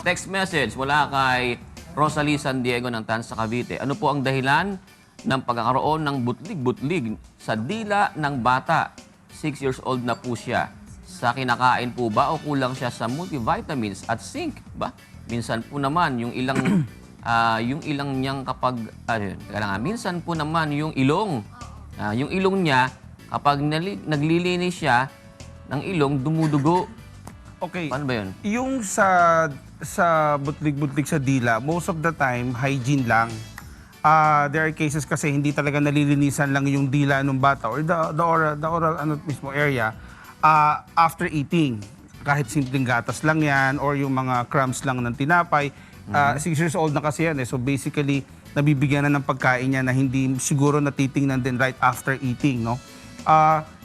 text message mula kay Rosalie San Diego ng Tansa, Cavite. Ano po ang dahilan ng pagkakaroon ng butlig-butlig sa dila ng bata? 6 years old na po siya. Sa kinakain po ba o kulang siya sa multivitamins at zinc? Ba? Minsan po naman yung ilang niyang kapag minsan po naman yung ilong niya kapag naglilinis siya ng ilong dumudugo. Okay. Paano ba yun? Yung sa butlig-butlig sa dila, most of the time, hygiene lang. There are cases kasi hindi talaga nalilinisan lang yung dila ng bata or the oral mismo area after eating. Kahit simpleng gatas lang yan or yung mga crumbs lang ng tinapay. 6 years old na kasi yan. So basically, nabibigyan na ng pagkain niya na hindi siguro natitingnan din right after eating. No?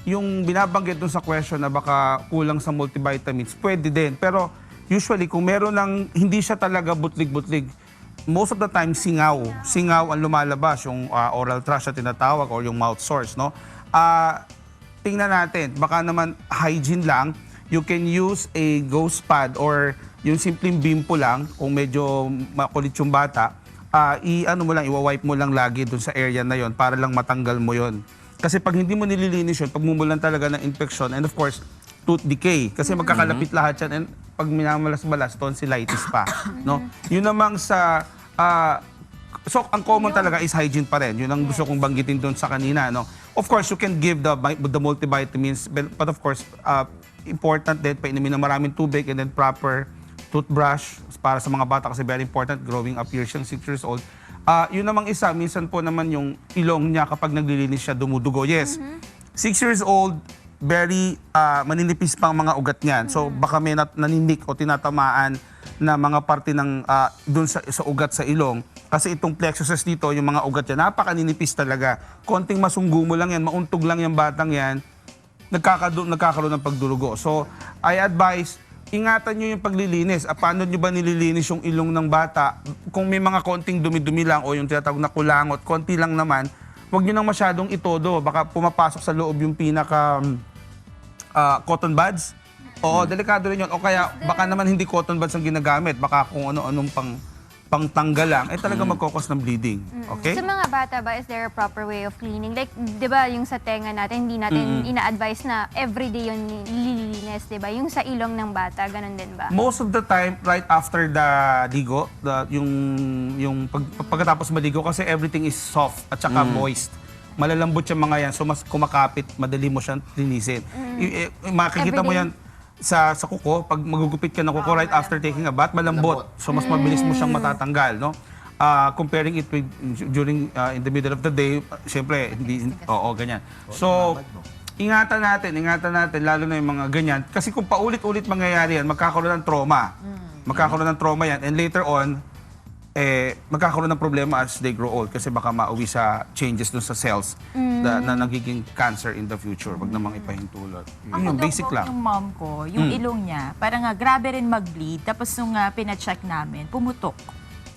Yung binabanggit dun sa question na baka kulang sa multivitamins, pwede din. Pero usually, kung meron ng hindi siya talaga butlig-butlig, most of the time, singaw. Singaw ang lumalabas, yung oral thrush na tinatawag or yung mouth sores. No? Tingnan natin, baka naman hygiene lang. You can use a ghost pad or yung simpleng bimpo lang, kung medyo makulit yung bata, iwa-wipe mo lang lagi dun sa area na yon para lang matanggal mo yon. Kasi pag hindi mo nililinis yun, pagmumulan talaga ng infection and of course, tooth decay. Kasi magkakalapit lahat yan and pag minamalas-balas, tonsillitis pa. No? Yun namang sa... so, ang common talaga is hygiene pa rin. Yun ang gusto kong banggitin doon sa kanina. No? Of course, you can give the multivitamins, but of course, important din, painumin ng maraming tubig and then proper toothbrush para sa mga bata kasi very important, growing up years yung 6 years old. Yun namang isa, minsan po naman yung ilong niya kapag naglilinis siya, dumudugo. Yes, 6 years old, very maninipis pang mga ugat niyan. So baka may naninik o tinatamaan na mga parte ng dun sa ugat sa ilong. Kasi itong plexuses dito, yung mga ugat niya, napakaninipis talaga. Konting masunggo mo lang yan, mauntog lang yung batang yan, nagkakaroon ng pagdurugo. So I advise, ingatan nyo yung paglilinis. Paano nyo ba nililinis yung ilong ng bata? Kung may mga konting dumi-dumi lang o yung tinatawag na kulangot, konti lang naman, huwag nyo nang masyadong itodo. Baka pumapasok sa loob yung pinaka cotton buds. Oo, delikado rin yun. O kaya baka naman hindi cotton buds ang ginagamit. Baka kung ano-anong pangtanggal lang, talaga magkokos ng bleeding. Okay? Sa mga bata ba, is there a proper way of cleaning? Like, di ba yung sa tenga natin, hindi natin ina-advise na everyday yun nililinis, di ba? Yung sa ilong ng bata, ganun din ba? Most of the time, right after the ligo, pagkatapos maligo, kasi everything is soft at saka moist. Malalambot yung mga yan, so mas kumakapit, madali mo siyang linisin. Makikita mo yan sa kuko, pag magugupit ka ng kuko right after taking a bath, malambot. So mas mabilis mo siyang matatanggal, no? Comparing it with during in the middle of the day, syempre hindi ganyan. So ingatan natin lalo na yung mga ganyan kasi kung paulit-ulit mangyayari yan, magkakaroon ng trauma. Magkakaroon ng trauma yan and later on magkakaroon ng problema as they grow old kasi baka mauwi sa changes dun sa cells na nagiging cancer in the future. Wag namang ipahintulot. Yun, basic lang. Yung mom ko, yung ilong niya, parang grabe rin mag-bleed. Tapos nung pina-check namin, pumutok.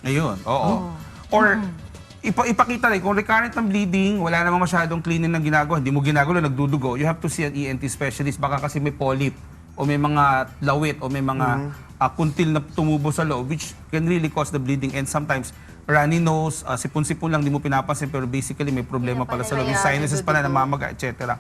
Ayun, oo. Or ipakita rin, kung recurrent ng bleeding, wala namang masyadong cleaning na ginagawa, hindi mo ginagawa, nagdudugo, you have to see an ENT specialist. Baka kasi may polyp o may mga lawit o may mga kuntil na tumubo sa loob which can really cause the bleeding and sometimes runny nose, sipon-sipon lang, di mo pinapansin pero basically may problema pala sa loob, yung sinuses pala namamaga, etc.